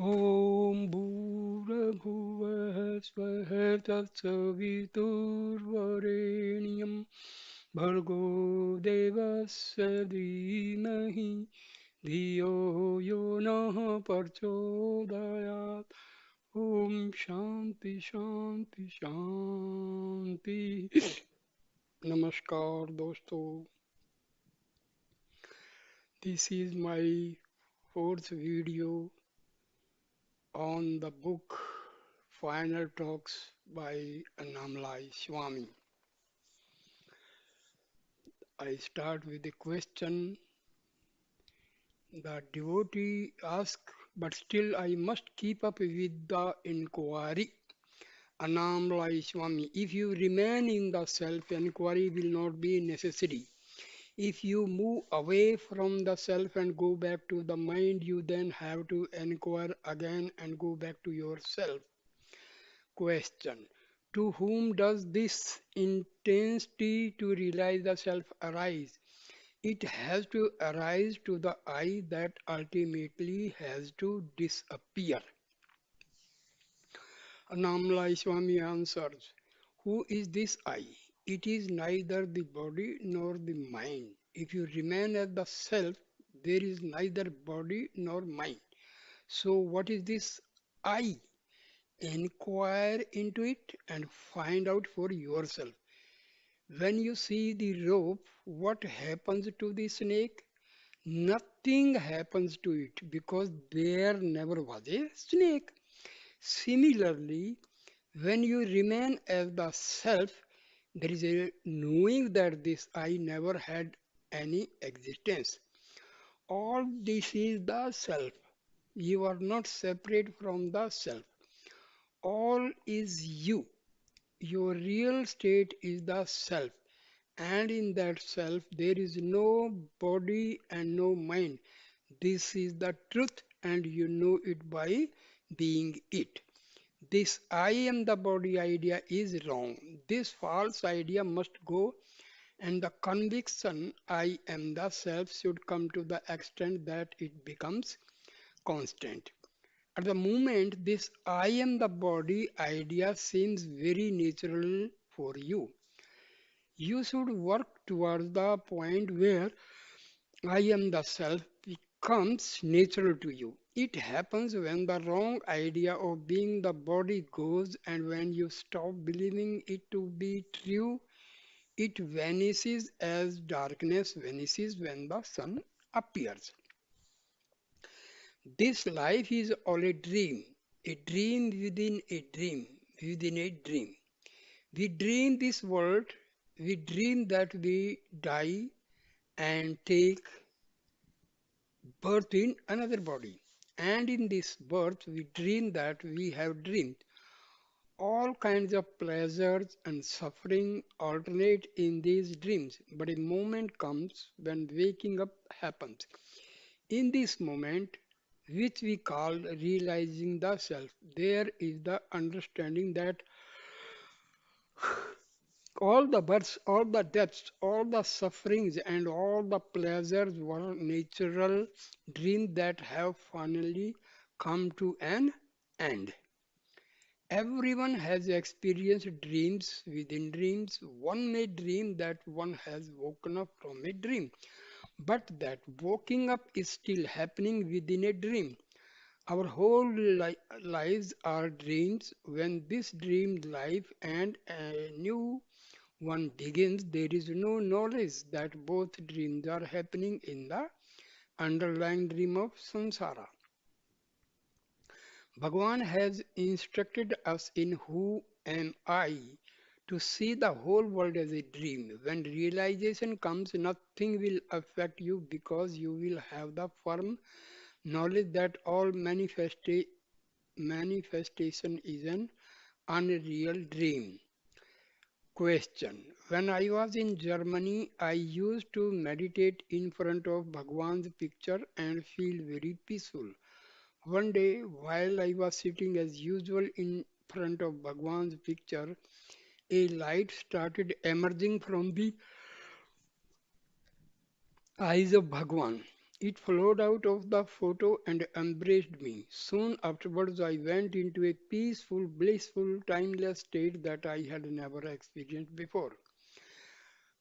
ॐ भूर्भुवः स्वः तत्सवितुर्वरेण्यं भर्गो देवस्य धीमहि धियो यो नः प्रचोदयात् ॐ शांति शांति शांति नमस्कार दोस्तों this is my fourth video on the book Final Talks by Annamalai Swami. I start with a question the devotee asks, but still I must keep up with the inquiry. Annamalai Swami, if you remain in the self, inquiry will not be necessary. If you move away from the self and go back to the mind, you then have to inquire again and go back to yourself. Question. To whom does this intensity to realize the self arise? It has to arise to the I that ultimately has to disappear. Annamalai Swami answers, who is this I? It is neither the body nor the mind. If you remain as the self, there is neither body nor mind. So what is this I? Inquire into it and find out for yourself. When you see the rope, what happens to the snake? Nothing happens to it because there never was a snake. Similarly, when you remain as the self, there is a knowing that this I never had any existence. All this is the self. You are not separate from the self. All is you. Your real state is the self, and in that self there is no body and no mind. This is the truth, and you know it by being it. This I am the body idea is wrong. This false idea must go, and the conviction I am the self should come to the extent that it becomes constant. At the moment, this I am the body idea seems very natural for you. You should work towards the point where I am the self becomes natural to you. It happens when the wrong idea of being the body goes, and when you stop believing it to be true, it vanishes as darkness vanishes when the sun appears. This life is all a dream within a dream, within a dream. We dream this world, we dream that we die and take birth in another body. And in this birth, we dream that we have dreamed. All kinds of pleasures and suffering alternate in these dreams, but a moment comes when waking up happens. In this moment, which we call realizing the self, there is the understanding that all the births, all the deaths, all the sufferings, and all the pleasures were natural dreams that have finally come to an end. Everyone has experienced dreams within dreams. One may dream that one has woken up from a dream, but that waking up is still happening within a dream. Our whole lives are dreams. When this dream life and a new one begins, there is no knowledge that both dreams are happening in the underlying dream of samsara. Bhagavan has instructed us in Who Am I to see the whole world as a dream. When realization comes, nothing will affect you because you will have the firm knowledge that all manifestation is an unreal dream. Question. When I was in Germany, I used to meditate in front of Bhagwan's picture and feel very peaceful. One day, while I was sitting as usual in front of Bhagwan's picture, a light started emerging from the eyes of Bhagwan. It flowed out of the photo and embraced me. Soon afterwards, I went into a peaceful, blissful, timeless state that I had never experienced before.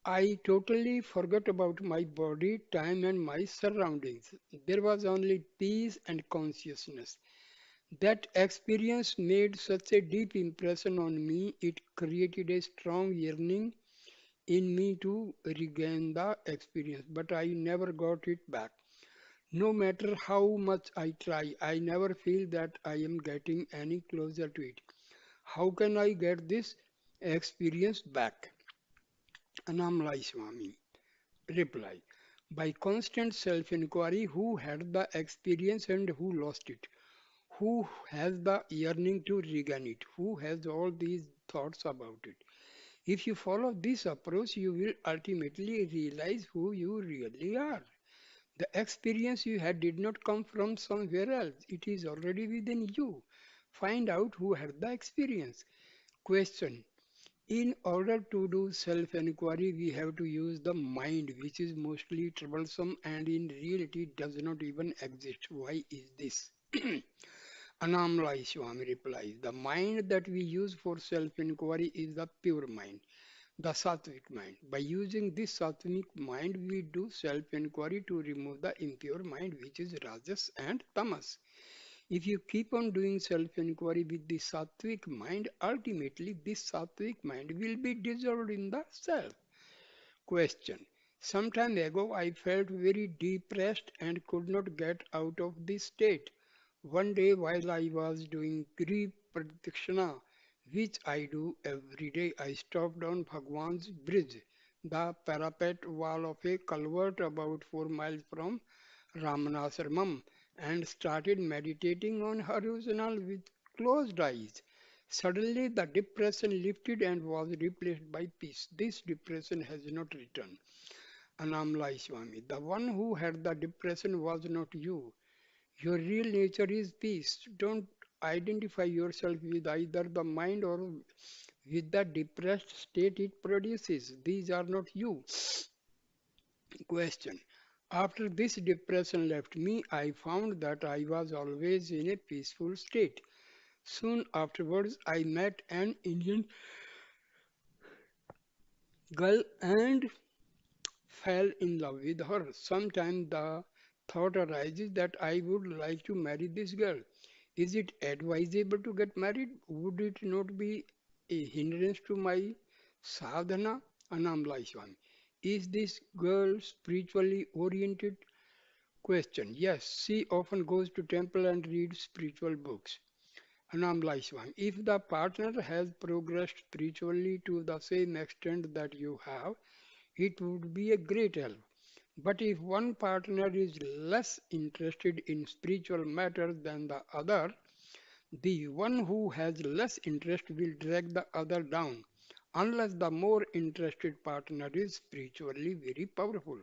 I totally forgot about my body, time, and my surroundings. There was only peace and consciousness. That experience made such a deep impression on me, it created a strong yearning in me to regain the experience, but I never got it back. No matter how much I try, I never feel that I am getting any closer to it. How can I get this experience back? Annamalai Swami reply. By constant self-inquiry, who had the experience and who lost it? Who has the yearning to regain it? Who has all these thoughts about it? If you follow this approach, you will ultimately realize who you really are. The experience you had did not come from somewhere else. It is already within you. Find out who had the experience. Question. In order to do self inquiry, we have to use the mind, which is mostly troublesome and in reality does not even exist. Why is this? Annamalai Swami replies, the mind that we use for self inquiry is the pure mind, the sattvic mind. By using this sattvic mind, we do self inquiry to remove the impure mind, which is rajas and tamas. If you keep on doing self inquiry with the sattvic mind, ultimately this sattvic mind will be dissolved in the self. Question. Some time ago, I felt very depressed and could not get out of this state. One day, while I was doing Giri Pradakshina, which I do every day, I stopped on Bhagwan's bridge, the parapet wall of a culvert about 4 miles from Ramana, and started meditating on horizontal with closed eyes. Suddenly, the depression lifted and was replaced by peace. This depression has not returned. Annamalai Swami, the one who had the depression was not you. Your real nature is peace. Don't identify yourself with either the mind or with the depressed state it produces. These are not you. Question. After this depression left me, I found that I was always in a peaceful state. Soon afterwards, I met an Indian girl and fell in love with her. Sometimes the thought arises that I would like to marry this girl. Is it advisable to get married? Would it not be a hindrance to my sadhana? Annamalai Swami. Is this girl spiritually oriented? Question. Yes, she often goes to temple and reads spiritual books. Annamalai Swami. If the partner has progressed spiritually to the same extent that you have, it would be a great help. But if one partner is less interested in spiritual matters than the other, the one who has less interest will drag the other down, unless the more interested partner is spiritually very powerful.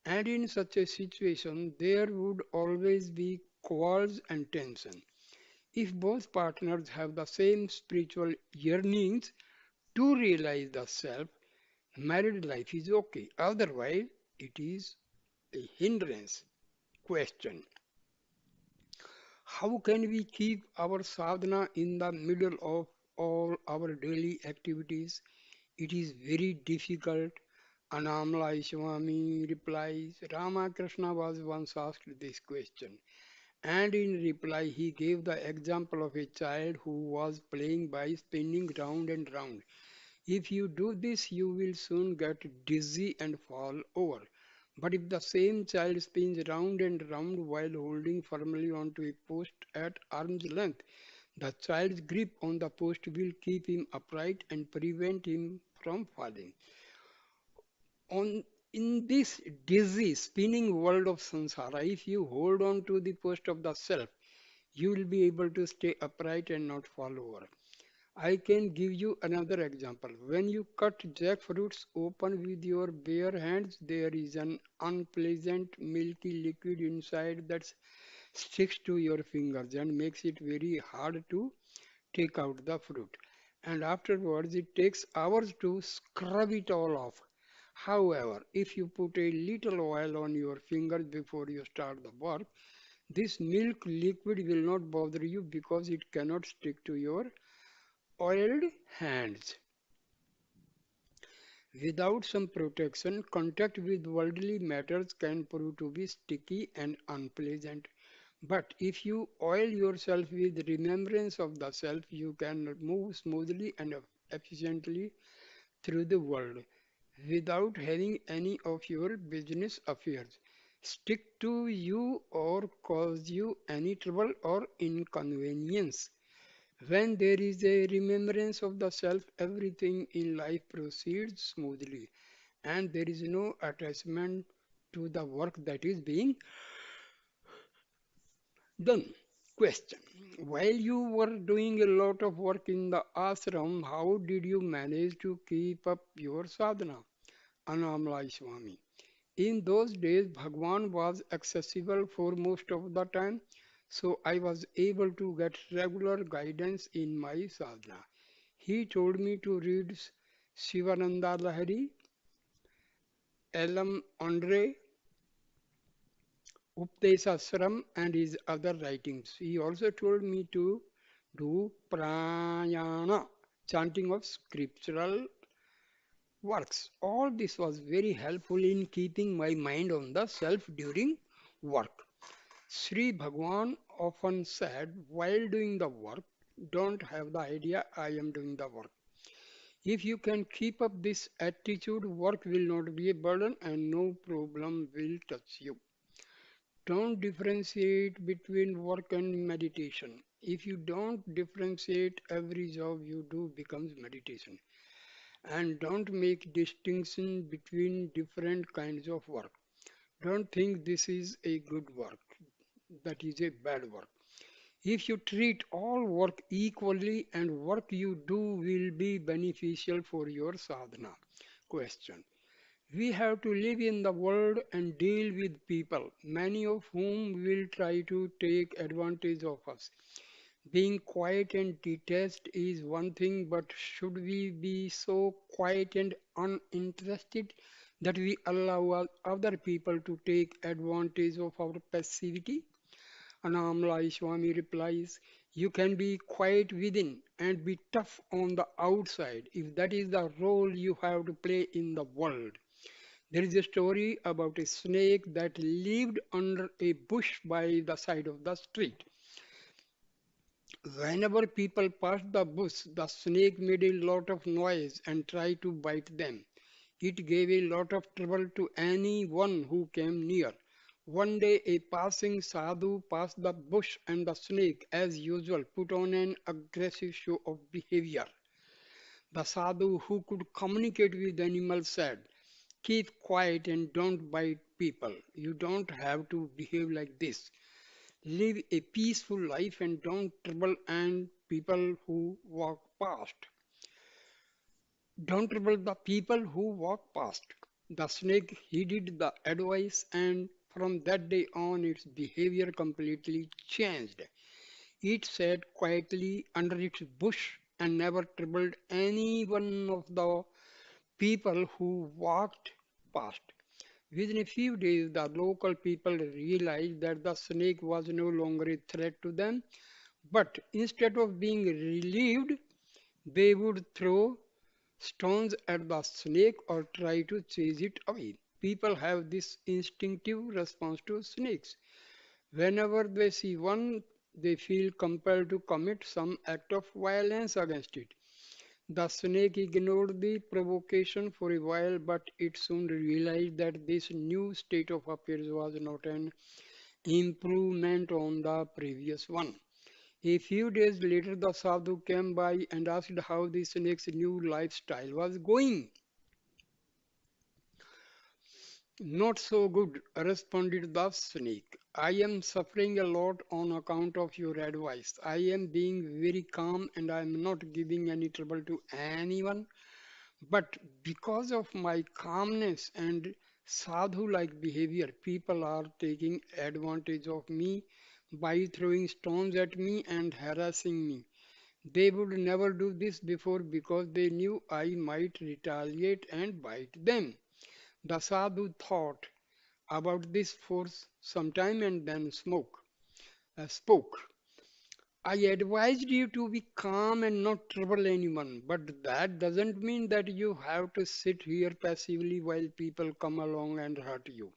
And in such a situation, there would always be quarrels and tension. If both partners have the same spiritual yearnings to realize the self, married life is okay. Otherwise, it is a hindrance. Question. How can we keep our sadhana in the middle of all our daily activities? It is very difficult. Annamalai Swami replies, Ramakrishna was once asked this question, and in reply he gave the example of a child who was playing by spinning round and round. If you do this, you will soon get dizzy and fall over. But if the same child spins round and round while holding firmly onto a post at arm's length, the child's grip on the post will keep him upright and prevent him from falling. On in this dizzy, spinning world of samsara, if you hold on to the post of the self, you will be able to stay upright and not fall over. I can give you another example. When you cut jackfruits open with your bare hands, there is an unpleasant milky liquid inside that sticks to your fingers and makes it very hard to take out the fruit. And afterwards, it takes hours to scrub it all off. However, if you put a little oil on your fingers before you start the work, this milk liquid will not bother you because it cannot stick to your oiled hands. Without some protection, contact with worldly matters can prove to be sticky and unpleasant. But if you oil yourself with remembrance of the self, you can move smoothly and efficiently through the world without having any of your business affairs stick to you or cause you any trouble or inconvenience. When there is a remembrance of the self, everything in life proceeds smoothly and there is no attachment to the work that is being done. Question. While you were doing a lot of work in the ashram, how did you manage to keep up your sadhana? Annamalai Swami. In those days, Bhagwan was accessible for most of the time, so I was able to get regular guidance in my sadhana. He told me to read Sivananda Lahiri, Elam Andre, Updesasram, and his other writings. He also told me to do prayana, chanting of scriptural works. All this was very helpful in keeping my mind on the self during work. Sri Bhagwan often said, while doing the work, don't have the idea I am doing the work. If you can keep up this attitude, work will not be a burden and no problem will touch you. Don't differentiate between work and meditation. If you don't differentiate, every job you do becomes meditation. And don't make distinction between different kinds of work. Don't think this is a good work, that is a bad work. If you treat all work equally and work you do will be beneficial for your sadhana. Question. We have to live in the world and deal with people, many of whom will try to take advantage of us. Being quiet and detached is one thing, but should we be so quiet and uninterested that we allow other people to take advantage of our passivity? Annamalai Swami replies, you can be quiet within and be tough on the outside if that is the role you have to play in the world. There is a story about a snake that lived under a bush by the side of the street. Whenever people passed the bush, the snake made a lot of noise and tried to bite them. It gave a lot of trouble to anyone who came near. One day, a passing sadhu passed the bush and the snake, as usual, put on an aggressive show of behavior. The sadhu, who could communicate with animals, said, keep quiet and don't bite people. You don't have to behave like this. Live a peaceful life and don't trouble and people who walk past. Don't trouble the people who walk past. The snake heeded the advice and from that day on its behavior completely changed. It sat quietly under its bush and never troubled any one of the people who walked past. Within a few days, the local people realized that the snake was no longer a threat to them, but instead of being relieved, they would throw stones at the snake or try to chase it away. People have this instinctive response to snakes. Whenever they see one, they feel compelled to commit some act of violence against it. The snake ignored the provocation for a while, but it soon realized that this new state of affairs was not an improvement on the previous one. A few days later, the sadhu came by and asked how the snake's new lifestyle was going. Not so good, responded the snake. I am suffering a lot on account of your advice. I am being very calm and I am not giving any trouble to anyone. But because of my calmness and sadhu like behavior, people are taking advantage of me by throwing stones at me and harassing me. They would never do this before because they knew I might retaliate and bite them. The sadhu thought about this for some time and then spoke. I advised you to be calm and not trouble anyone, but that doesn't mean that you have to sit here passively while people come along and hurt you.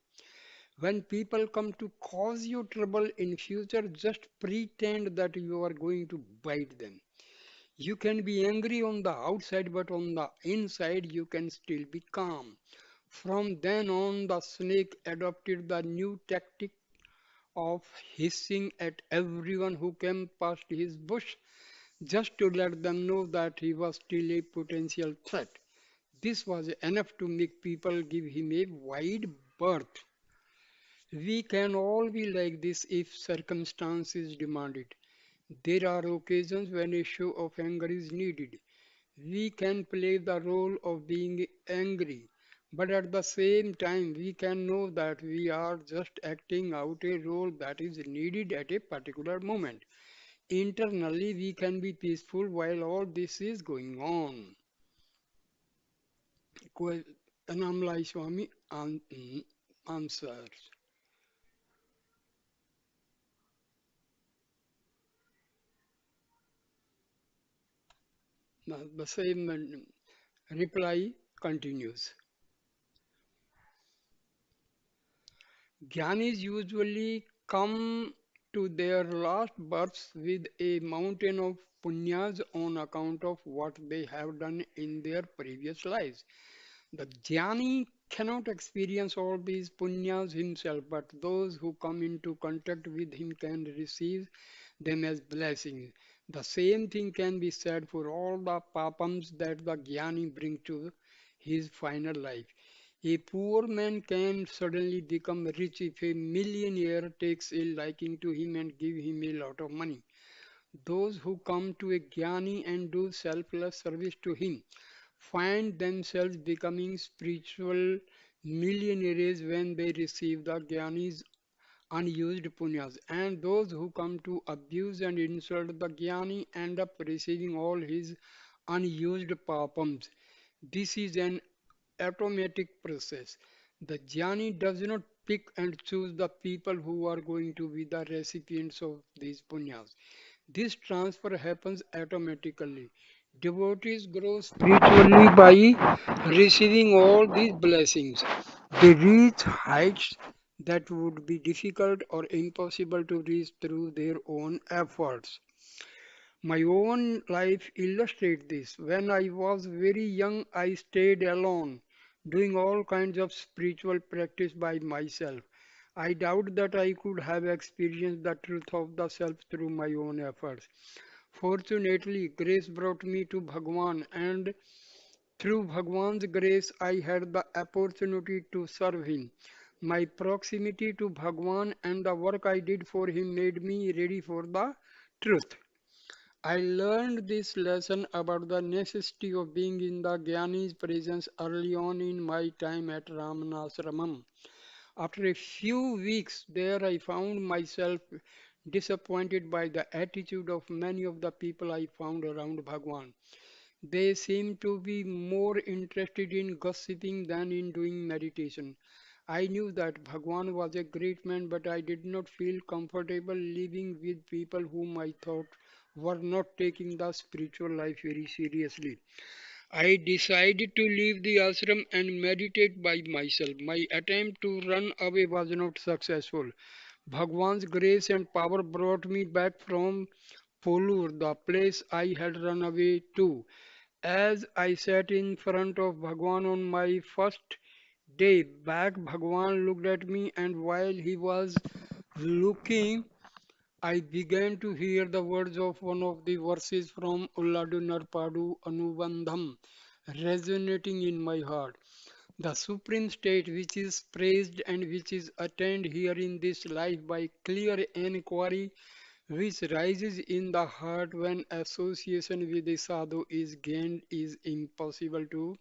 When people come to cause you trouble in future, just pretend that you are going to bite them. You can be angry on the outside, but on the inside you can still be calm. From then on, the snake adopted the new tactic of hissing at everyone who came past his bush just to let them know that he was still a potential threat. This was enough to make people give him a wide berth. We can all be like this if circumstances demand it. There are occasions when a show of anger is needed. We can play the role of being angry, but at the same time, we can know that we are just acting out a role that is needed at a particular moment. Internally, we can be peaceful while all this is going on. Annamalai Swami answers. The same reply continues. Gyanis usually come to their last births with a mountain of punyas on account of what they have done in their previous lives. The jnani cannot experience all these punyas himself, but those who come into contact with him can receive them as blessings. The same thing can be said for all the papams that the jnani bring to his final life. A poor man can suddenly become rich if a millionaire takes a liking to him and give him a lot of money. Those who come to a jnani and do selfless service to him find themselves becoming spiritual millionaires when they receive the Jnani's unused punyas. And those who come to abuse and insult the Jnani end up receiving all his unused papams. This is an automatic process. The Jnani does not pick and choose the people who are going to be the recipients of these punyas. This transfer happens automatically. Devotees grow spiritually by receiving all these blessings. They reach heights that would be difficult or impossible to reach through their own efforts. My own life illustrates this. When I was very young, I stayed alone, doing all kinds of spiritual practice by myself. I doubt that I could have experienced the truth of the self through my own efforts. Fortunately, grace brought me to Bhagwan, and through Bhagwan's grace, I had the opportunity to serve him. My proximity to Bhagwan and the work I did for him made me ready for the truth. I learned this lesson about the necessity of being in the Gyani's presence early on in my time at Ramana's Ramam. After a few weeks there, I found myself disappointed by the attitude of many of the people I found around Bhagwan. They seemed to be more interested in gossiping than in doing meditation. I knew that Bhagwan was a great man, but I did not feel comfortable living with people whom I thought were not taking the spiritual life very seriously. I decided to leave the ashram and meditate by myself. My attempt to run away was not successful. Bhagwan's grace and power brought me back from Polur, the place I had run away to. As I sat in front of Bhagwan on my first day back, Bhagwan looked at me, and while he was looking, I began to hear the words of one of the verses from Ulladu Narpadu Anubandham resonating in my heart. The supreme state which is praised and which is attained here in this life by clear inquiry, which rises in the heart when association with the sadhu is gained, is impossible to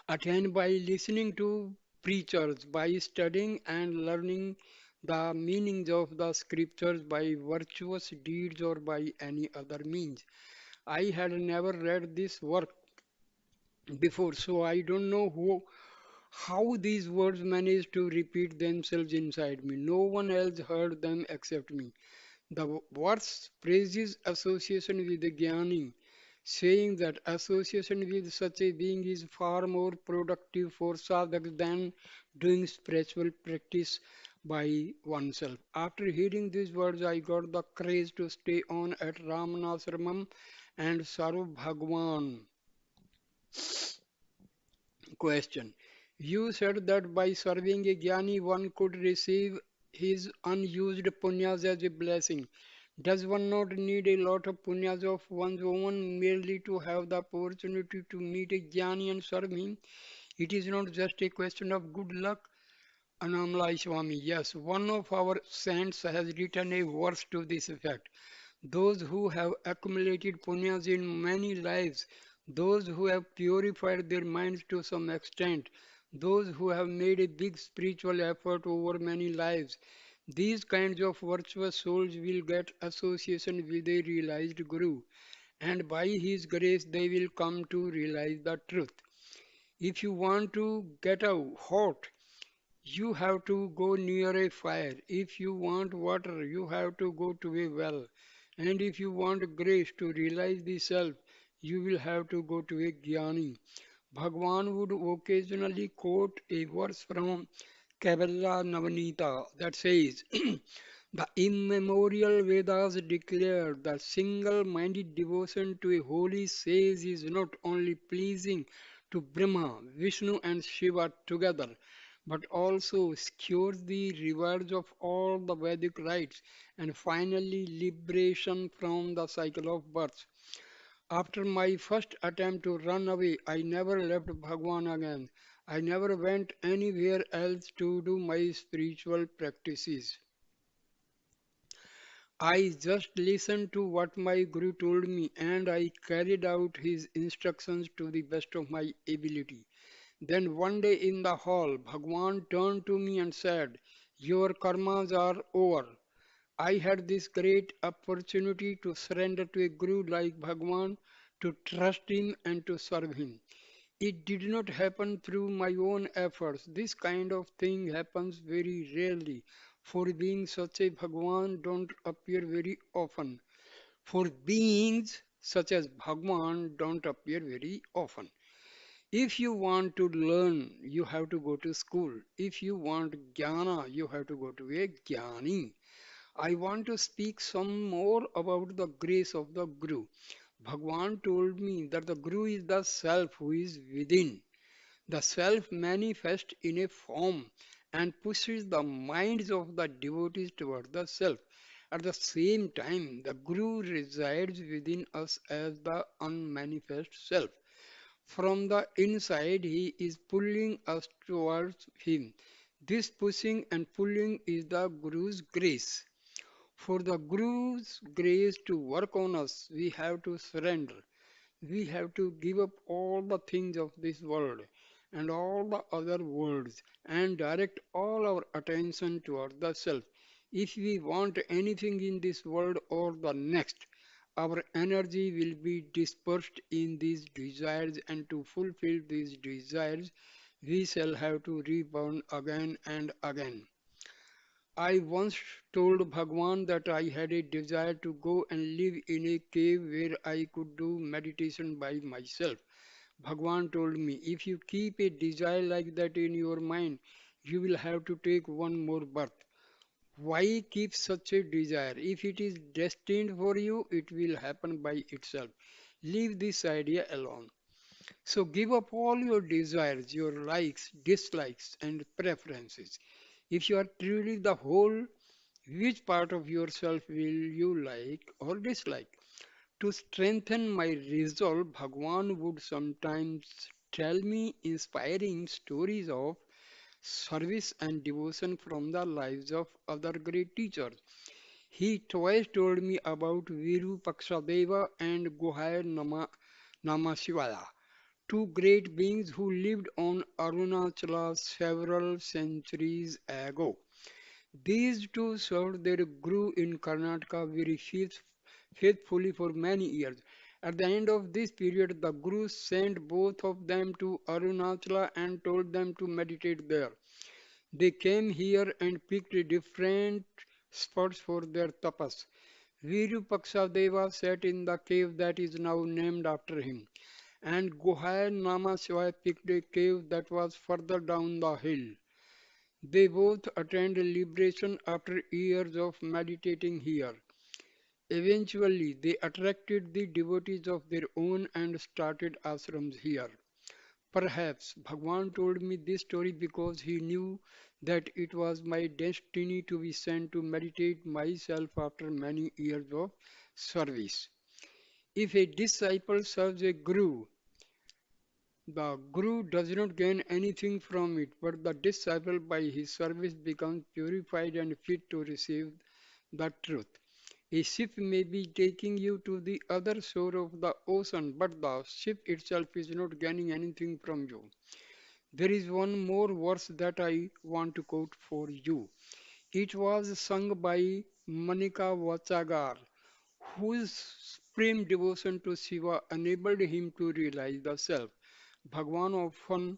attain by listening to preachers, by studying and learning the meanings of the scriptures by virtuous deeds or by any other means. I had never read this work before, so I don't know How these words managed to repeat themselves inside me. No one else heard them except me. The words praises association with the Jnani, saying that association with such a being is far more productive for sadhaks than doing spiritual practice by oneself. After hearing these words, I got the courage to stay on at Ramanasramam and serve Bhagwan. Question. You said that by serving a Jnani one could receive his unused punyas as a blessing. Does one not need a lot of punyas of one's own merely to have the opportunity to meet a Jnani and serve him? It is not just a question of good luck. Annamalai Swami, yes, one of our saints has written a verse to this effect. Those who have accumulated punyas in many lives, those who have purified their minds to some extent, those who have made a big spiritual effort over many lives, these kinds of virtuous souls will get association with a realized Guru, and by his grace they will come to realize the truth. If you want to get out hot, you have to go near a fire. If you want water, you have to go to a well. And if you want grace to realize the self, you will have to go to a jnani. Bhagwan would occasionally quote a verse from Kabbalah Navanita that says, the immemorial Vedas declare that single-minded devotion to a holy sage is not only pleasing to Brahma, Vishnu and Shiva together, but also secures the rewards of all the Vedic rites and finally liberation from the cycle of birth. After my first attempt to run away, I never left Bhagwan again. I never went anywhere else to do my spiritual practices. I just listened to what my Guru told me and I carried out his instructions to the best of my ability. Then one day in the hall, Bhagwan turned to me and said, your karmas are over. I had this great opportunity to surrender to a Guru like Bhagwan, to trust him and to serve him. It did not happen through my own efforts. This kind of thing happens very rarely. For being such a Bhagwan don't appear very often. For beings such as Bhagwan don't appear very often. If you want to learn, you have to go to school. If you want jnana, you have to go to a jnani. I want to speak some more about the grace of the Guru. Bhagwan told me that the Guru is the self who is within. The self manifests in a form and pushes the minds of the devotees toward the self. At the same time, the Guru resides within us as the unmanifest self. From the inside, he is pulling us towards him. This pushing and pulling is the Guru's grace. For the Guru's grace to work on us, we have to surrender. We have to give up all the things of this world and all the other worlds and direct all our attention toward the self. If we want anything in this world or the next, our energy will be dispersed in these desires, and to fulfill these desires, we shall have to reborn again and again. I once told Bhagwan that I had a desire to go and live in a cave where I could do meditation by myself. Bhagwan told me, if you keep a desire like that in your mind, you will have to take one more birth. Why keep such a desire? If it is destined for you, it will happen by itself. Leave this idea alone. So give up all your desires, your likes, dislikes, and preferences. If you are truly the whole, which part of yourself will you like or dislike? To strengthen my resolve, Bhagwan would sometimes tell me inspiring stories of service and devotion from the lives of other great teachers. He twice told me about Virupakshadeva and Namasivaya, two great beings who lived on Arunachala several centuries ago. These two served their Guru in Karnataka very faithfully for many years. At the end of this period, the Guru sent both of them to Arunachala and told them to meditate there. They came here and picked different spots for their tapas. Virupakshadeva sat in the cave that is now named after him, and Gohai Nama Shivaya picked a cave that was further down the hill. They both attained liberation after years of meditating here. Eventually, they attracted the devotees of their own and started ashrams here. Perhaps Bhagwan told me this story because he knew that it was my destiny to be sent to meditate myself after many years of service. If a disciple serves a guru, the guru does not gain anything from it, but the disciple by his service becomes purified and fit to receive the truth. A ship may be taking you to the other shore of the ocean, but the ship itself is not gaining anything from you. There is one more verse that I want to quote for you. It was sung by Manika Vachagar, whose supreme devotion to Shiva enabled him to realize the self. Bhagwan often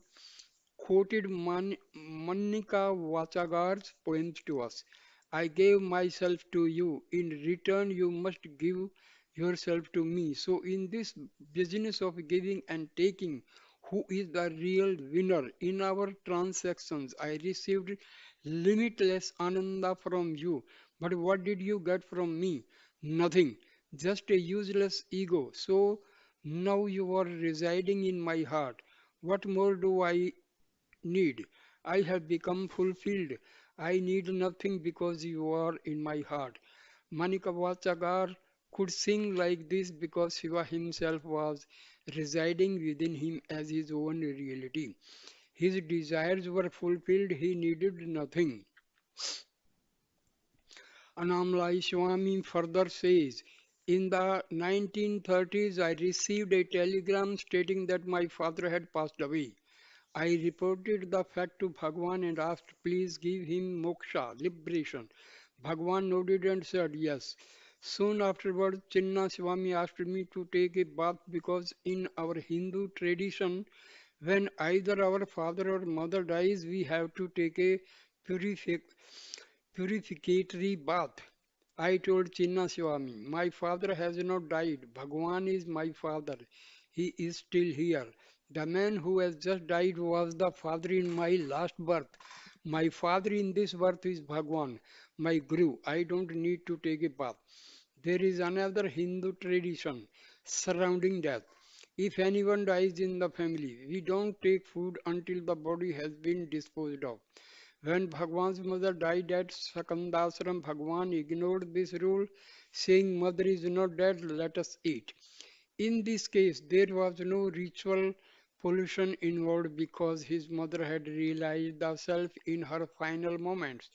quoted Manika Vachagar's poems to us. I gave myself to you. In return, you must give yourself to me. So, in this business of giving and taking, who is the real winner? In our transactions, I received limitless ananda from you. But what did you get from me? Nothing. Just a useless ego. So, now you are residing in my heart. What more do I need? I have become fulfilled. I need nothing because you are in my heart. Manika Vachagar could sing like this because Shiva himself was residing within him as his own reality. His desires were fulfilled, he needed nothing. Annamalai Swami further says, in the 1930s, I received a telegram stating that my father had passed away. I reported the fact to Bhagwan and asked, please give him moksha, liberation. Bhagwan nodded and said yes. Soon afterwards, Chinna Swami asked me to take a bath because in our Hindu tradition, when either our father or mother dies, we have to take a purific purificatory bath. I told Chinna Swami, my father has not died. Bhagwan is my father. He is still here. The man who has just died was the father in my last birth. My father in this birth is Bhagwan, my Guru. I don't need to take a bath. There is another Hindu tradition surrounding death. If anyone dies in the family, we don't take food until the body has been disposed of. When Bhagwan's mother died at Sakandasram, Bhagwan ignored this rule, saying, Mother is not dead, let us eat. In this case, there was no ritual pollution involved because his mother had realized the self in her final moments.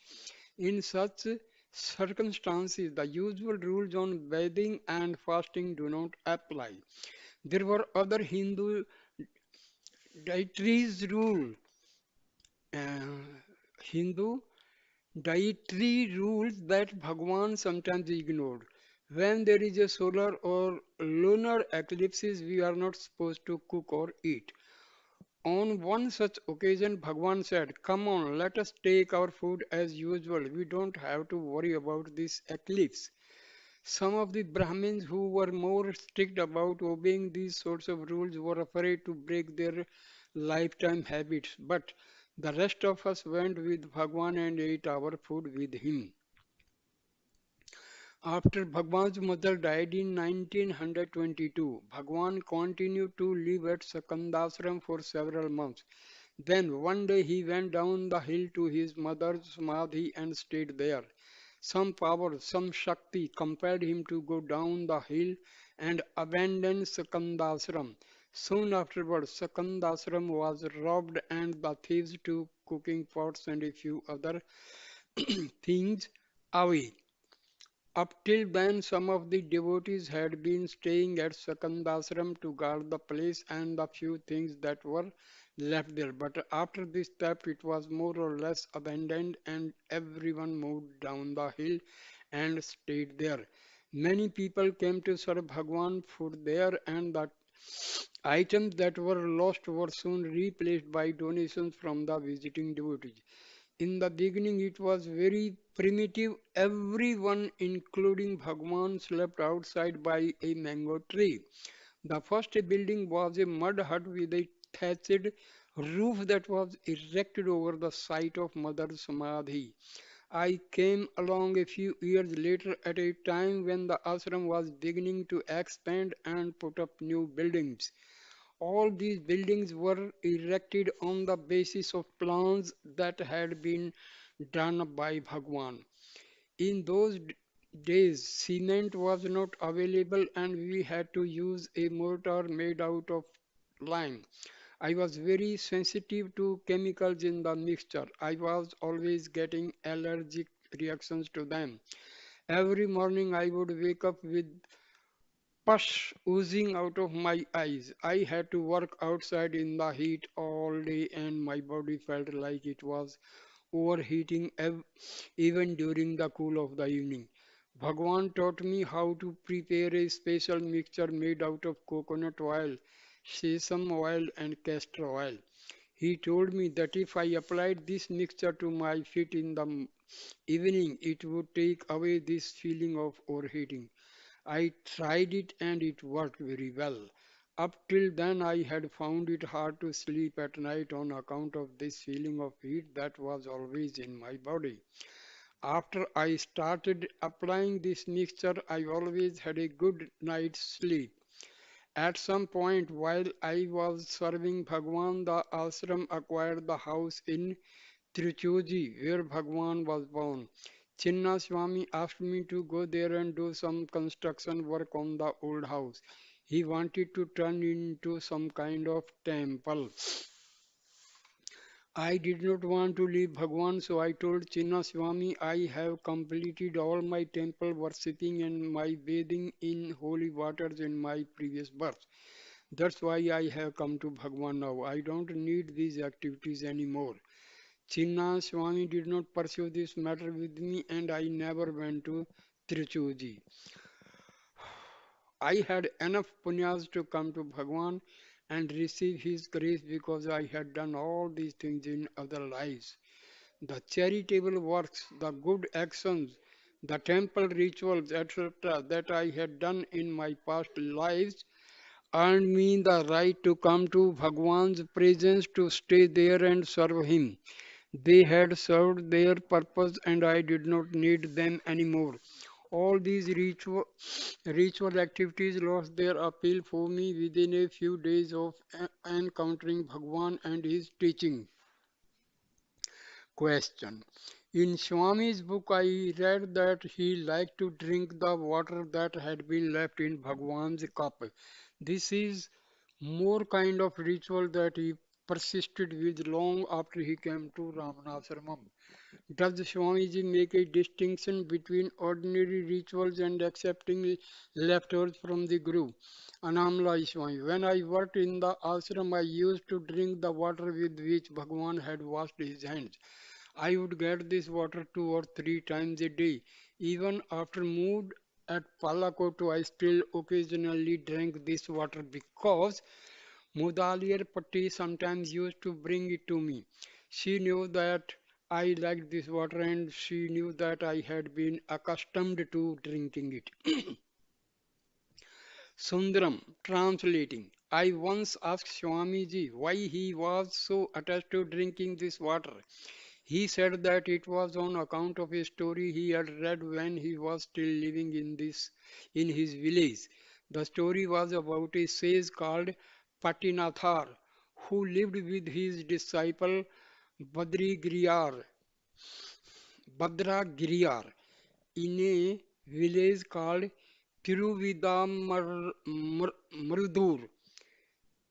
In such circumstances, the usual rules on bathing and fasting do not apply. There were other Hindu dietaries rule. Uh, Hindu dietary rules that Bhagwan sometimes ignored. When there is a solar or lunar eclipses, we are not supposed to cook or eat. On one such occasion, Bhagwan said, come on, let us take our food as usual. We don't have to worry about this eclipse. Some of the Brahmins who were more strict about obeying these sorts of rules were afraid to break their lifetime habits, but the rest of us went with Bhagwan and ate our food with him. After Bhagwan's mother died in 1922, Bhagwan continued to live at Sakandasram for several months. Then one day he went down the hill to his mother's samadhi and stayed there. Some power, some Shakti compelled him to go down the hill and abandon Sakandasram. Soon afterwards, Sakandasram was robbed and the thieves took cooking pots and a few other things away. Up till then, some of the devotees had been staying at Sakandasram to guard the place and the few things that were left there. But after this step, it was more or less abandoned and everyone moved down the hill and stayed there. Many people came to serve Bhagwan food there, and the items that were lost were soon replaced by donations from the visiting devotees. In the beginning, it was very primitive. Everyone, including Bhagwan, slept outside by a mango tree. The first building was a mud hut with a thatched roof that was erected over the site of Mother Samadhi. I came along a few years later at a time when the ashram was beginning to expand and put up new buildings. All these buildings were erected on the basis of plans that had been done by Bhagwan. In those days, cement was not available and we had to use a mortar made out of lime. I was very sensitive to chemicals in the mixture. I was always getting allergic reactions to them. Every morning I would wake up with pus oozing out of my eyes. I had to work outside in the heat all day and my body felt like it was overheating even during the cool of the evening. Bhagwan taught me how to prepare a special mixture made out of coconut oil, sesame oil, and castor oil. He told me that if I applied this mixture to my feet in the evening, it would take away this feeling of overheating. I tried it and it worked very well. Up till then, I had found it hard to sleep at night on account of this feeling of heat that was always in my body. After I started applying this mixture, I always had a good night's sleep. At some point while I was serving Bhagwan, the ashram acquired the house in Tiruchoji where Bhagwan was born. Chinna Swami asked me to go there and do some construction work on the old house. He wanted to turn it into some kind of temple. I did not want to leave Bhagwan, so I told Chinna Swami I have completed all my temple worshipping and my bathing in holy waters in my previous birth. That's why I have come to Bhagwan now. I don't need these activities anymore. Chinna Swami did not pursue this matter with me and I never went to Trichuji. I had enough punyas to come to Bhagwan and receive his grace because I had done all these things in other lives. The charitable works, the good actions, the temple rituals, etc., that I had done in my past lives earned me the right to come to Bhagwan's presence to stay there and serve him. They had served their purpose and I did not need them anymore. All these ritual activities lost their appeal for me within a few days of encountering Bhagwan and his teaching. Question. In Swami's book, I read that he liked to drink the water that had been left in Bhagwan's cup. This is more kind of ritual that he persisted with long after he came to Ramanasramam. Does Swamiji make a distinction between ordinary rituals and accepting leftovers from the Guru? Annamalai Swami. When I worked in the ashram, I used to drink the water with which Bhagwan had washed his hands. I would get this water 2 or 3 times a day. Even after moved at Palakotu, I still occasionally drank this water because Mudaliar Patti sometimes used to bring it to me. She knew that I liked this water and she knew that I had been accustomed to drinking it. Sundaram translating. I once asked Swamiji why he was so attached to drinking this water. He said that it was on account of a story he had read when he was still living in his village. The story was about a sage called Patinathar who lived with his disciple Badrigiriyar, Badragiriyar in a village called Tiruvidamrudur.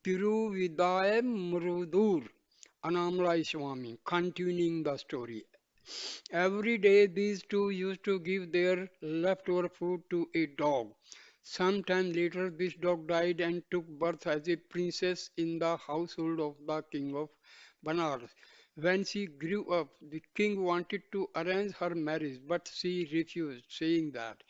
Tiruvidamrudur. Annamalai Swami, continuing the story. Every day these two used to give their leftover food to a dog. Sometime later this dog died and took birth as a princess in the household of the king of Banaras. When she grew up, the king wanted to arrange her marriage, but she refused, saying that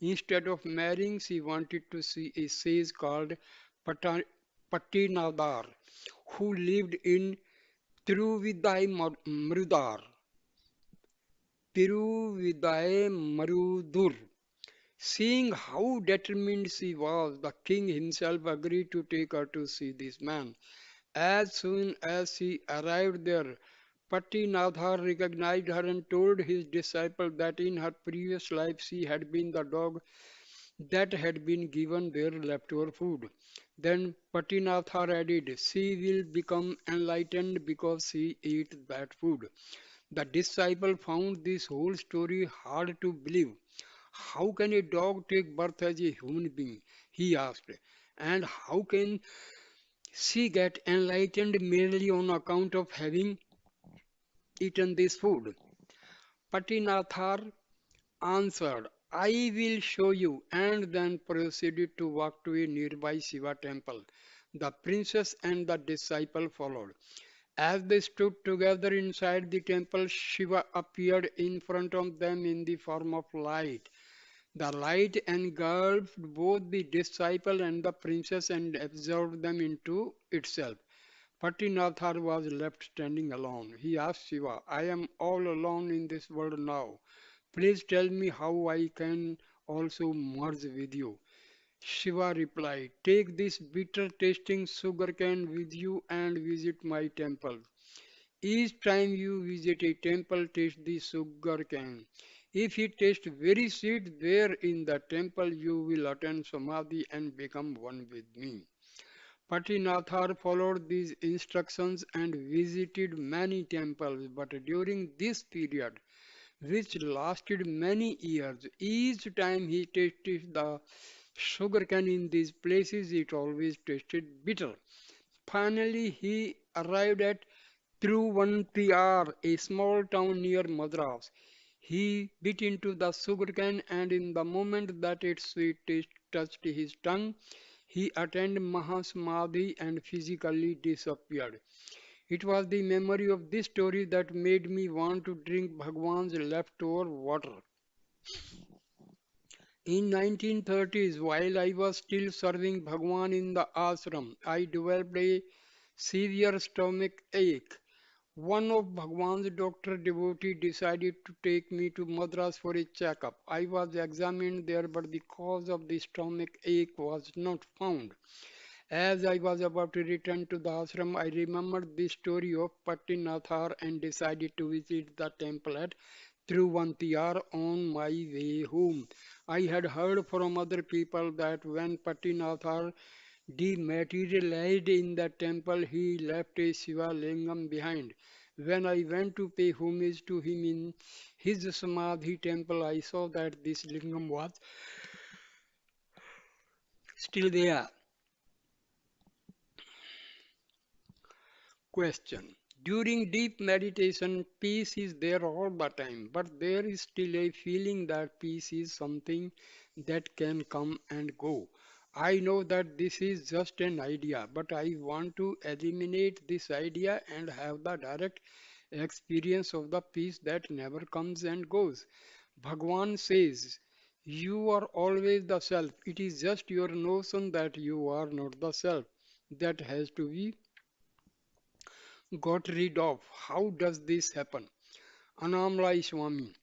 Instead of marrying, she wanted to see a sage called Pata- Patinadar, who lived in Tiruvidai Marudur. Seeing how determined she was, the king himself agreed to take her to see this man. As soon as she arrived there, Patinathar recognized her and told his disciple that in her previous life she had been the dog that had been given their leftover food. Then Patinathar added, she will become enlightened because she ate that food. The disciple found this whole story hard to believe. How can a dog take birth as a human being? He asked. And how can she get enlightened merely on account of having eaten this food? Patinathar answered, I will show you, and then proceeded to walk to a nearby Shiva temple. The princess and the disciple followed. As they stood together inside the temple, Shiva appeared in front of them in the form of light. The light engulfed both the disciple and the princess and absorbed them into itself. Patinathar was left standing alone. He asked Shiva, I am all alone in this world now. Please tell me how I can also merge with you. Shiva replied, take this bitter tasting sugarcane with you and visit my temple. Each time you visit a temple, taste the sugar cane. If it tastes very sweet there in the temple, you will attain samadhi and become one with me. Patinathar followed these instructions and visited many temples, but during this period, which lasted many years, each time he tasted the sugarcane in these places, it always tasted bitter. Finally, he arrived at Tiruvanantiyar, a small town near Madras. He bit into the sugarcane, and in the moment that its sweet taste touched his tongue, he attained Mahasamadhi and physically disappeared. It was the memory of this story that made me want to drink Bhagwan's leftover water. In 1930s, while I was still serving Bhagwan in the ashram, I developed a severe stomach ache. One of Bhagwan's doctor devotee decided to take me to Madras for a checkup. I was examined there, but the cause of the stomach ache was not found. As I was about to return to the ashram, I remembered the story of Pattinathar and decided to visit the temple at Truvantiyar on my way home. I had heard from other people that when Pattinathar dematerialized in the temple, he left a Shiva lingam behind. When I went to pay homage to him in his Samadhi temple, I saw that this lingam was still there. Question. During deep meditation, peace is there all the time, but there is still a feeling that peace is something that can come and go. I know that this is just an idea, but I want to eliminate this idea and have the direct experience of the peace that never comes and goes. Bhagwan says, you are always the self. It is just your notion that you are not the self that has to be got rid of. How does this happen? Annamalai Swami.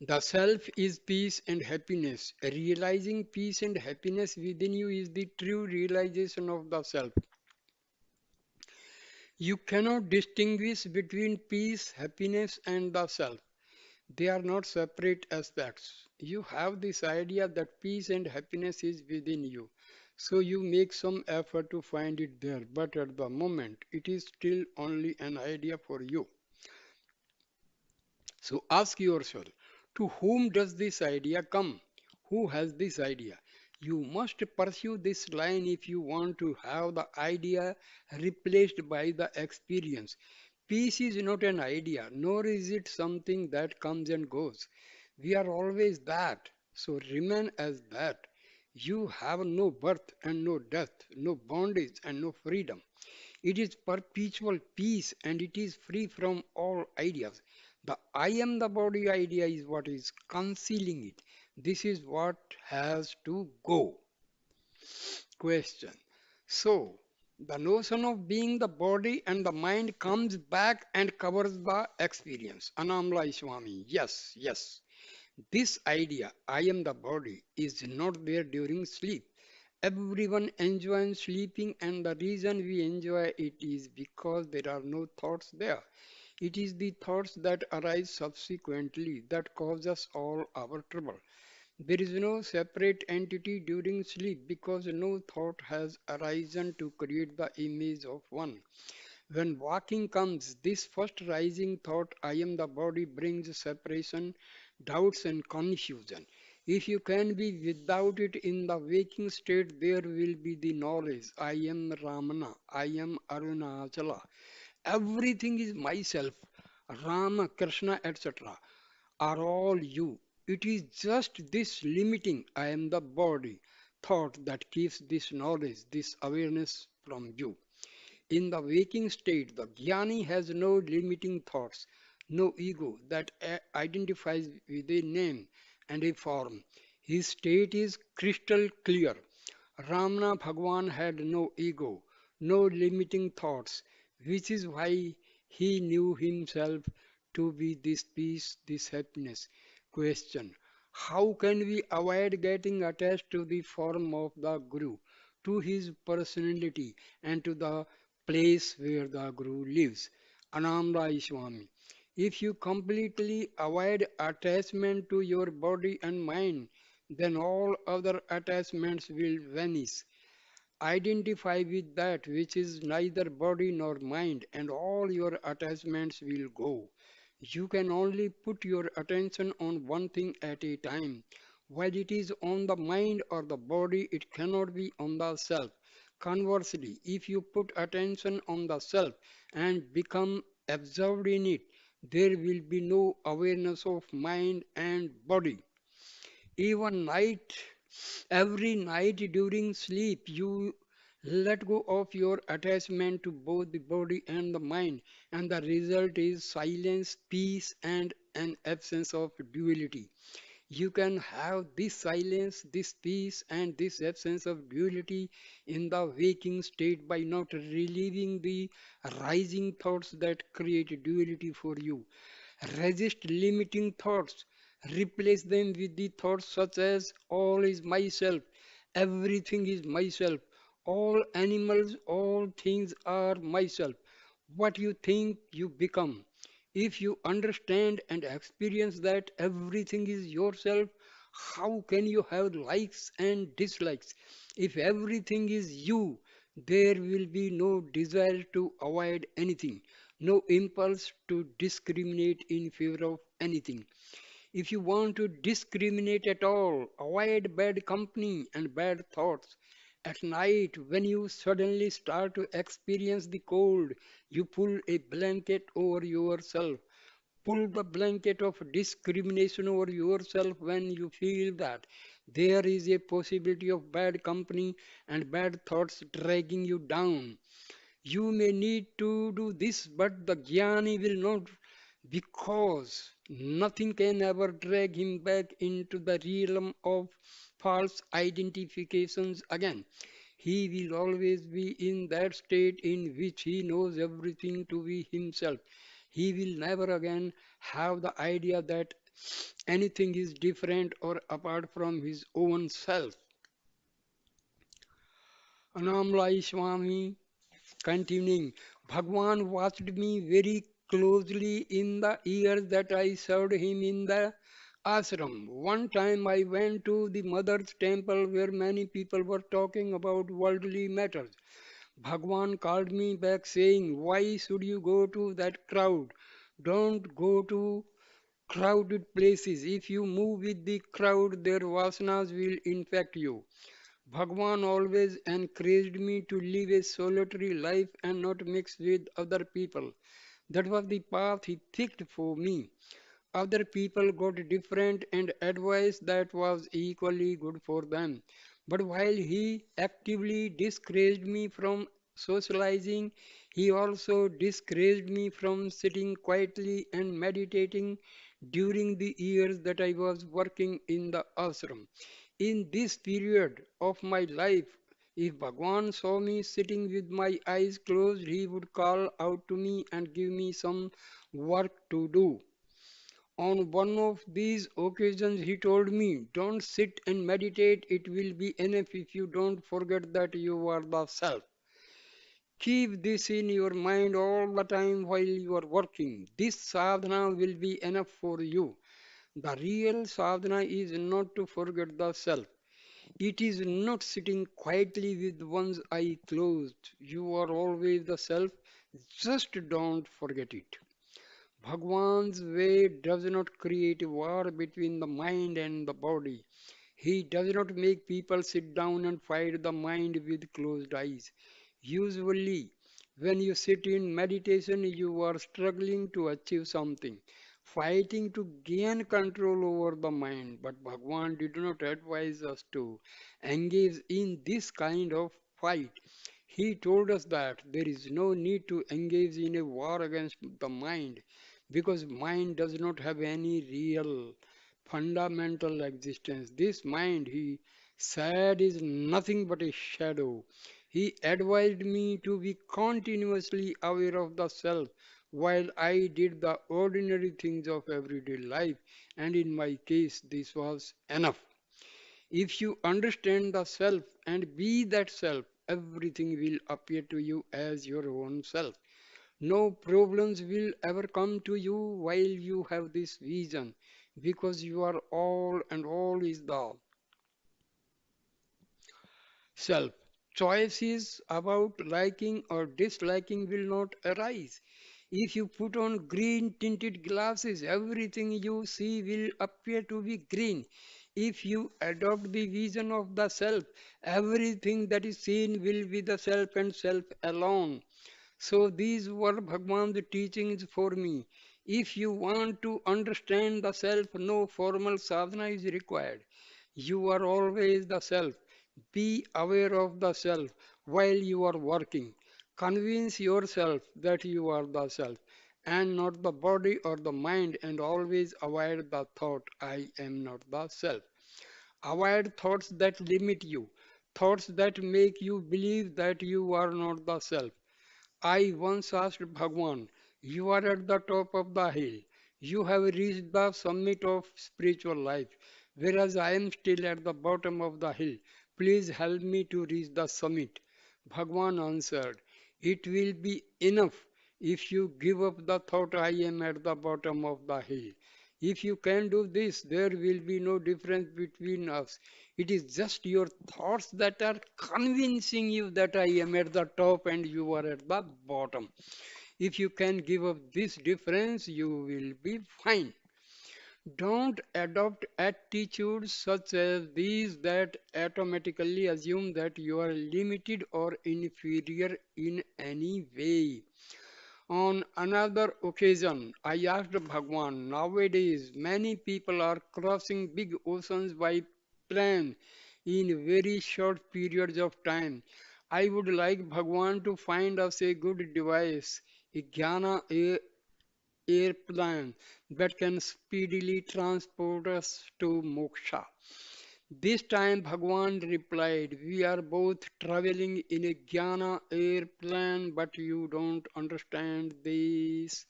The self is peace and happiness. Realizing peace and happiness within you is the true realization of the self. You cannot distinguish between peace, happiness, and the self. They are not separate aspects. You have this idea that peace and happiness is within you. So you make some effort to find it there, but at the moment it is still only an idea for you. So ask yourself, to whom does this idea come? Who has this idea? You must pursue this line if you want to have the idea replaced by the experience. Peace is not an idea, nor is it something that comes and goes. We are always that, so remain as that. You have no birth and no death, no bondage and no freedom. It is perpetual peace and it is free from all ideas. The I am the body idea is what is concealing it. This is what has to go. Question. So, the notion of being the body and the mind comes back and covers the experience. Annamalai Swami. Yes, yes. This idea, I am the body, is not there during sleep. Everyone enjoys sleeping, and the reason we enjoy it is because there are no thoughts there. It is the thoughts that arise subsequently that cause us all our trouble. There is no separate entity during sleep because no thought has arisen to create the image of one. When waking comes, this first rising thought, I am the body, brings separation, doubts, and confusion. If you can be without it in the waking state, there will be the knowledge, I am Ramana, I am Arunachala. Everything is myself, Rama, Krishna, etc. are all you. It is just this limiting, I am the body, thought that keeps this knowledge, this awareness from you. In the waking state, the jnani has no limiting thoughts, no ego that identifies with a name and a form. His state is crystal clear. Ramana Bhagwan had no ego, no limiting thoughts, which is why he knew himself to be this peace, this happiness. Question. How can we avoid getting attached to the form of the Guru, to his personality, and to the place where the Guru lives? Annamalai Swami. If you completely avoid attachment to your body and mind, then all other attachments will vanish. Identify with that which is neither body nor mind, and all your attachments will go. You can only put your attention on one thing at a time. While it is on the mind or the body, it cannot be on the self. Conversely, if you put attention on the self and become absorbed in it, there will be no awareness of mind and body. Even night, every night during sleep, you let go of your attachment to both the body and the mind, and the result is silence, peace, and an absence of duality. You can have this silence, this peace, and this absence of duality in the waking state by not relieving the rising thoughts that create duality for you. Resist limiting thoughts. Replace them with the thoughts such as all is myself, everything is myself, all animals, all things are myself. What you think, you become. If you understand and experience that everything is yourself, how can you have likes and dislikes? If everything is you, there will be no desire to avoid anything, no impulse to discriminate in favor of anything. If you want to discriminate at all, avoid bad company and bad thoughts. At night, when you suddenly start to experience the cold, you pull a blanket over yourself. Pull the blanket of discrimination over yourself when you feel that there is a possibility of bad company and bad thoughts dragging you down. You may need to do this, but the Jnani will not, because nothing can ever drag him back into the realm of false identifications again. He will always be in that state in which he knows everything to be himself. He will never again have the idea that anything is different or apart from his own self. Annamalai Swami continuing, Bhagwan watched me very closely in the years that I served him in the ashram. One time I went to the mother's temple where many people were talking about worldly matters. Bhagwan called me back saying, why should you go to that crowd? Don't go to crowded places. If you move with the crowd, their vasanas will infect you. Bhagwan always encouraged me to live a solitary life and not mix with other people. That was the path he picked for me. Other people got different and advice that was equally good for them. But while he actively discouraged me from socializing, he also discouraged me from sitting quietly and meditating. during the years that I was working in the ashram. In this period of my life, if Bhagwan saw me sitting with my eyes closed, he would call out to me and give me some work to do. On one of these occasions, he told me, don't sit and meditate, it will be enough if you don't forget that you are the self. Keep this in your mind all the time while you are working. This sadhana will be enough for you. The real sadhana is not to forget the self. It is not sitting quietly with one's eye closed. You are always the self. Just don't forget it. Bhagwan's way does not create a war between the mind and the body. He does not make people sit down and fight the mind with closed eyes. Usually, when you sit in meditation, you are struggling to achieve something, fighting to gain control over the mind. But Bhagwan did not advise us to engage in this kind of fight. He told us that there is no need to engage in a war against the mind because mind does not have any real fundamental existence. This mind, he said, is nothing but a shadow. He advised me to be continuously aware of the self while I did the ordinary things of everyday life, and in my case, this was enough. If you understand the self and be that self, everything will appear to you as your own self. No problems will ever come to you while you have this vision, because you are all and all is the self. Choices about liking or disliking will not arise. If you put on green tinted glasses, everything you see will appear to be green. If you adopt the vision of the self, everything that is seen will be the self and self alone. So these were Bhagwan's teachings for me. If you want to understand the self, no formal sadhana is required. You are always the self. Be aware of the self while you are working. Convince yourself that you are the self and not the body or the mind, and always avoid the thought, I am not the self. Avoid thoughts that limit you, thoughts that make you believe that you are not the self. I once asked Bhagwan, you are at the top of the hill. You have reached the summit of spiritual life, whereas I am still at the bottom of the hill. Please help me to reach the summit. Bhagwan answered, it will be enough if you give up the thought I am at the bottom of the hill. If you can do this, there will be no difference between us. It is just your thoughts that are convincing you that I am at the top and you are at the bottom. If you can give up this difference, you will be fine. Don't adopt attitudes such as these that automatically assume that you are limited or inferior in any way. On another occasion, I asked Bhagwan, nowadays many people are crossing big oceans by plane in very short periods of time. I would like Bhagwan to find us a good device, a Jnana airplane that can speedily transport us to moksha. This time Bhagwan replied, we are both traveling in a Jnana airplane, but you don't understand this.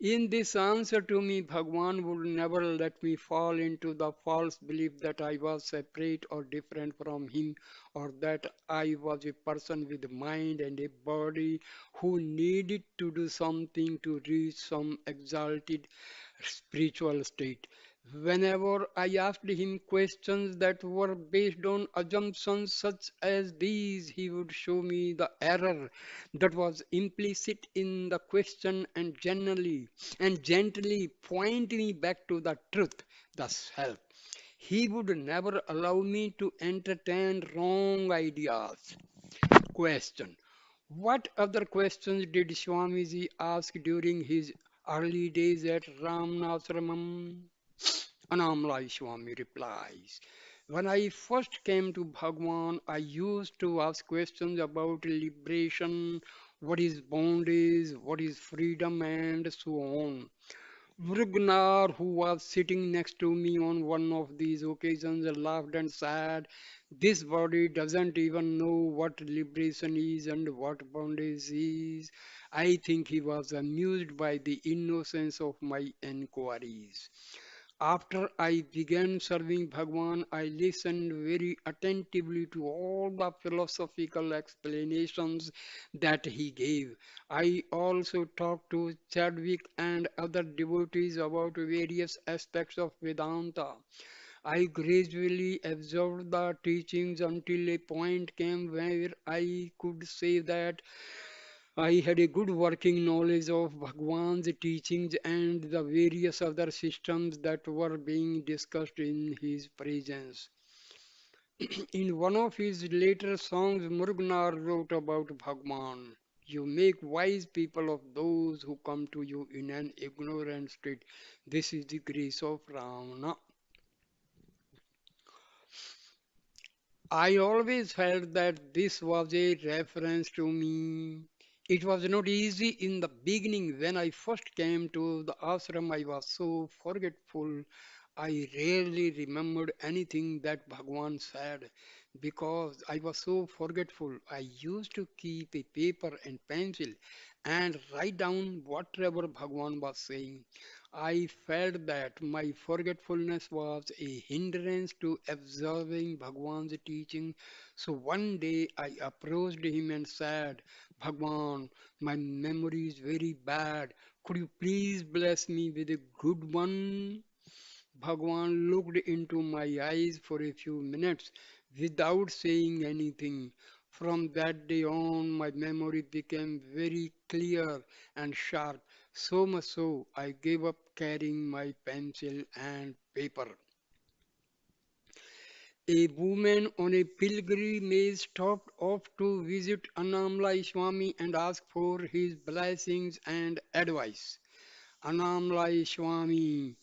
In this answer to me, Bhagwan would never let me fall into the false belief that I was separate or different from him, or that I was a person with a mind and a body who needed to do something to reach some exalted spiritual state. Whenever I asked him questions that were based on assumptions such as these, he would show me the error that was implicit in the question and gently point me back to the truth, the self. He would never allow me to entertain wrong ideas. Question. What other questions did Swamiji ask during his early days at Ramana? Annamalai Swami replies, when I first came to Bhagwan, I used to ask questions about liberation, what is bondage, what is freedom, and so on. Vrugnar, who was sitting next to me on one of these occasions, laughed and said, "This body doesn't even know what liberation is and what bondage is." I think he was amused by the innocence of my enquiries. After I began serving Bhagwan, I listened very attentively to all the philosophical explanations that he gave. I also talked to Chadwick and other devotees about various aspects of Vedanta. I gradually absorbed the teachings until a point came where I could say that I had a good working knowledge of Bhagwan's teachings and the various other systems that were being discussed in his presence. In one of his later songs, Murugnar wrote about Bhagwan. You make wise people of those who come to you in an ignorant state. This is the grace of Ramana. I always felt that this was a reference to me. It was not easy in the beginning when I first came to the ashram. I was so forgetful. I rarely remembered anything that Bhagwan said because I was so forgetful. I used to keep a paper and pencil and write down whatever Bhagwan was saying. I felt that my forgetfulness was a hindrance to observing Bhagwan's teaching. So one day I approached him and said, Bhagwan, my memory is very bad. Could you please bless me with a good one? Bhagwan looked into my eyes for a few minutes without saying anything. From that day on, my memory became very clear and sharp, so much so I gave up carrying my pencil and paper. A woman on a pilgrimage stopped off to visit Annamalai Swami and asked for his blessings and advice. Annamalai Swami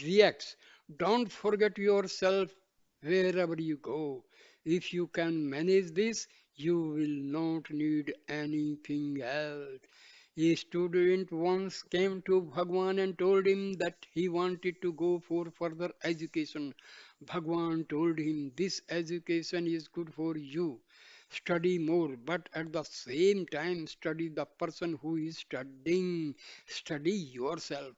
reacts. Don't forget yourself wherever you go. If you can manage this, you will not need anything else. A student once came to Bhagwan and told him that he wanted to go for further education. Bhagwan told him, this education is good for you. Study more, but at the same time, study the person who is studying. Study yourself.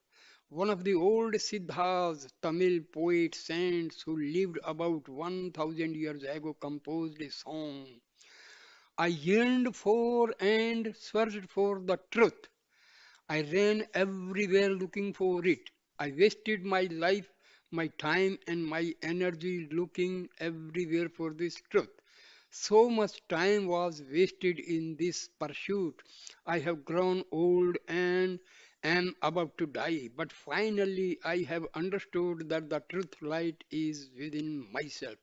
One of the old Siddhas, Tamil poet saints who lived about 1000 years ago, composed a song. I yearned for and searched for the truth. I ran everywhere looking for it. I wasted my life, my time, and my energy looking everywhere for this truth. So much time was wasted in this pursuit. I have grown old and am about to die, but finally I have understood that the truth light is within myself.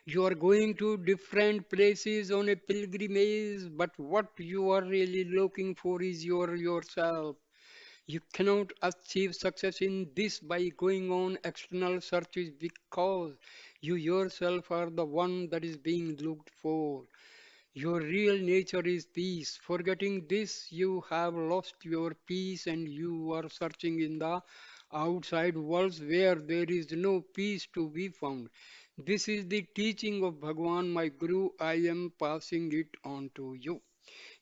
You are going to different places on a pilgrimage, but what you are really looking for is yourself. You cannot achieve success in this by going on external searches because you yourself are the one that is being looked for. Your real nature is peace. Forgetting this, you have lost your peace and you are searching in the outside worlds where there is no peace to be found. This is the teaching of Bhagwan, my Guru. I am passing it on to you.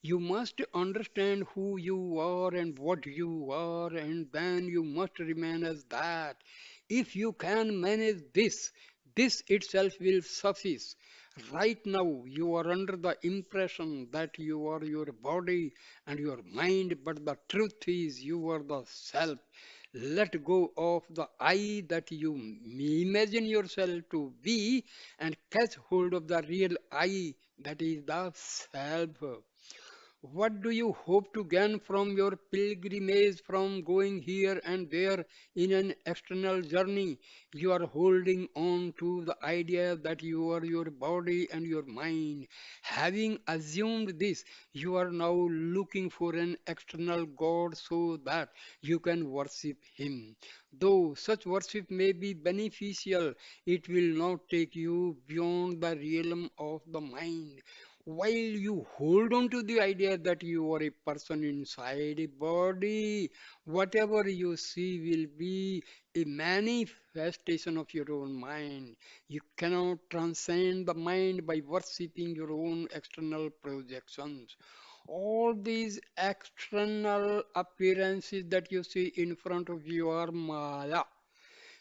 You must understand who you are and what you are, and then you must remain as that. If you can manage this, this itself will suffice. Right now, you are under the impression that you are your body and your mind, but the truth is you are the self. Let go of the I that you imagine yourself to be and catch hold of the real I that is the self. What do you hope to gain from your pilgrimage from going here and there in an external journey? You are holding on to the idea that you are your body and your mind. Having assumed this, you are now looking for an external God so that you can worship Him. Though such worship may be beneficial, it will not take you beyond the realm of the mind. While you hold on to the idea that you are a person inside a body, whatever you see will be a manifestation of your own mind. You cannot transcend the mind by worshipping your own external projections. All these external appearances that you see in front of you are Maya.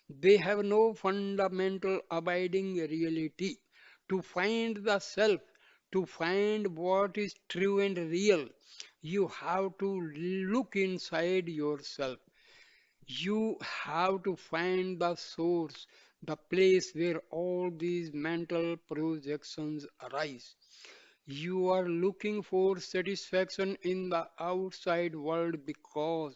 They have no fundamental abiding reality. To find the self, to find what is true and real, you have to look inside yourself. You have to find the source, the place where all these mental projections arise. You are looking for satisfaction in the outside world because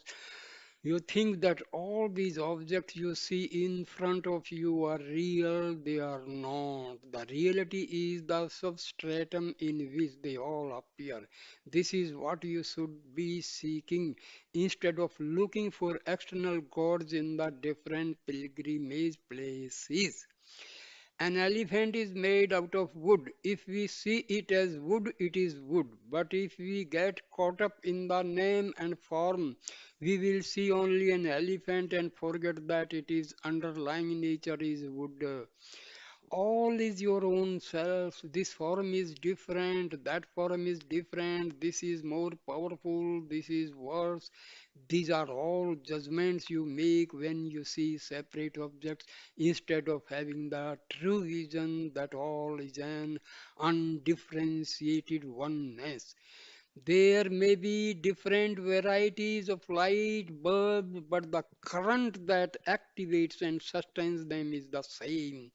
you think that all these objects you see in front of you are real, they are not. The reality is the substratum in which they all appear. This is what you should be seeking instead of looking for external gods in the different pilgrimage places. An elephant is made out of wood. If we see it as wood, it is wood. But if we get caught up in the name and form, we will see only an elephant and forget that it is underlying nature is wood. All is your own self. This form is different, that form is different, this is more powerful, this is worse. These are all judgments you make when you see separate objects instead of having the true vision that all is an undifferentiated oneness. There may be different varieties of light bulbs, but the current that activates and sustains them is the same.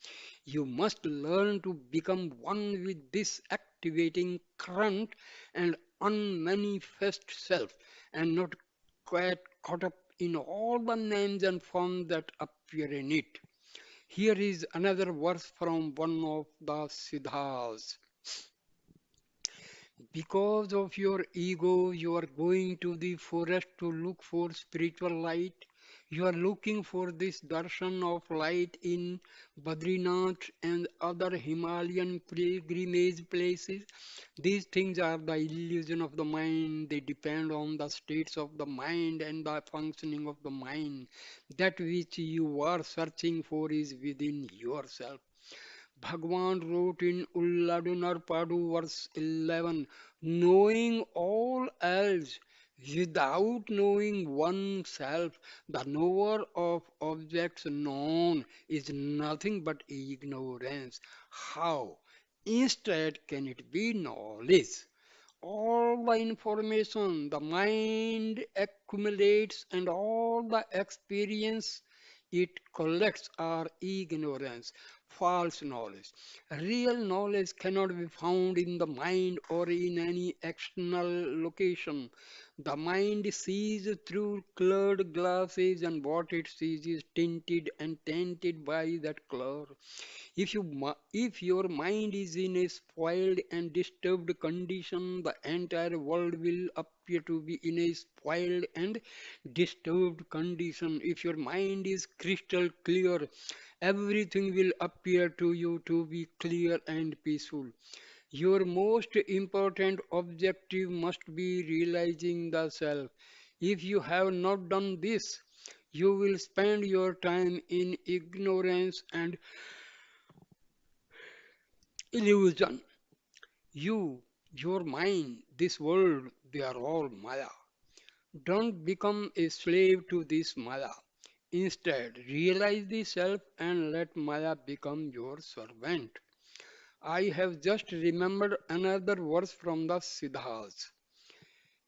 You must learn to become one with this activating current and unmanifest self, and not get caught up in all the names and forms that appear in it. Here is another verse from one of the Siddhas. Because of your ego, you are going to the forest to look for spiritual light. You are looking for this darshan of light in Badrinath and other Himalayan pilgrimage places. These things are the illusion of the mind. They depend on the states of the mind and the functioning of the mind. That which you are searching for is within yourself. Bhagwan wrote in Ulladunarpadu verse 11, knowing all else without knowing oneself, the knower of objects known is nothing but ignorance. How instead can it be knowledge? All the information the mind accumulates and all the experience it collects are ignorance, false knowledge. Real knowledge cannot be found in the mind or in any external location. The mind sees through colored glasses, and what it sees is tinted and tainted by that color. If your mind is in a spoiled and disturbed condition, the entire world will appear to be in a spoiled and disturbed condition. If your mind is crystal clear, everything will appear to you to be clear and peaceful. Your most important objective must be realizing the self. If you have not done this, you will spend your time in ignorance and illusion. You, your mind, this world, they are all Maya. Don't become a slave to this Maya. Instead, realize the self and let Maya become your servant. I have just remembered another verse from the Siddhas.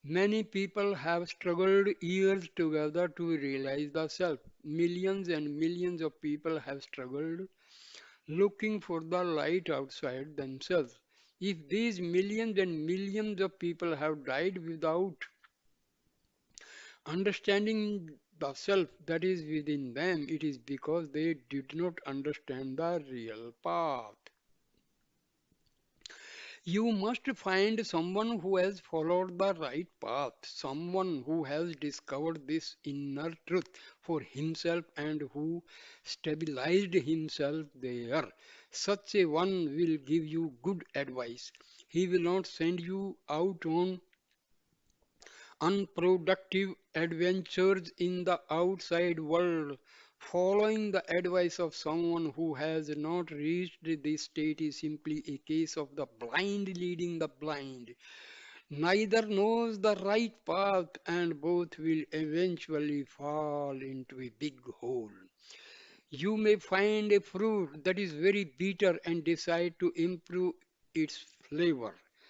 Many people have struggled years together to realize the self. Millions and millions of people have struggled looking for the light outside themselves. If these millions and millions of people have died without understanding the self that is within them, it is because they did not understand the real path. You must find someone who has followed the right path, someone who has discovered this inner truth for himself and who stabilized himself there. Such a one will give you good advice. He will not send you out on unproductive adventures in the outside world. Following the advice of someone who has not reached this state is simply a case of the blind leading the blind. Neither knows the right path, and both will eventually fall into a big hole. You may find a fruit that is very bitter and decide to improve its flavor.